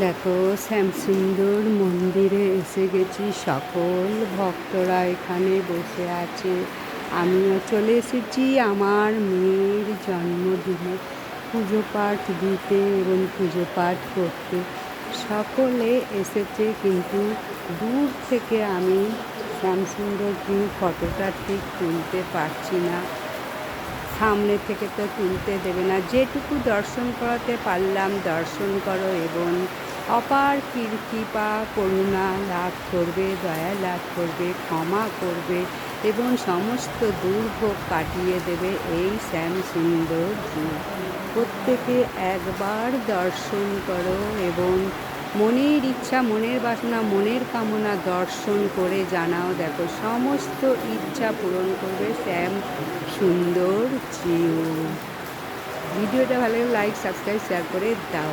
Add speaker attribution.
Speaker 1: দেখো শ্যামসুন্দর মন্দিরে এসে গেছি। সকল ভক্তরা এখানে বসে আছে। আমিও চলে এসেছি আমার মেয়ের জন্মদিনে পুজো পাঠ দিতে এবং পুজো পাঠ করতে। সকলে এসেছে, কিন্তু দূর থেকে আমি শ্যামসুন্দর ফটোটা ঠিক তুলতে পারছি না। সামনে থেকে তো তুলতে দেবে না। যেটুকু দর্শন করাতে পারলাম দর্শন করো এবং অপার কৃপা করুণা লাভ করবে, দয়া লাভ করবে, ক্ষমা করবে এবং সমস্ত দুর্ভোগ কাটিয়ে দেবে এই শ্যামসুন্দর যুগ। প্রত্যেকে একবার দর্শন করো এবং মনের ইচ্ছা, মনের বাসনা, মনের কামনা দর্শন করে জানাও। দেখো সমস্ত ইচ্ছা পূরণ করবে শ্যাম সুন্দর জিউ। ভিডিওটা ভালো লাগলে লাইক, সাবস্ক্রাইব, শেয়ার করে দাও।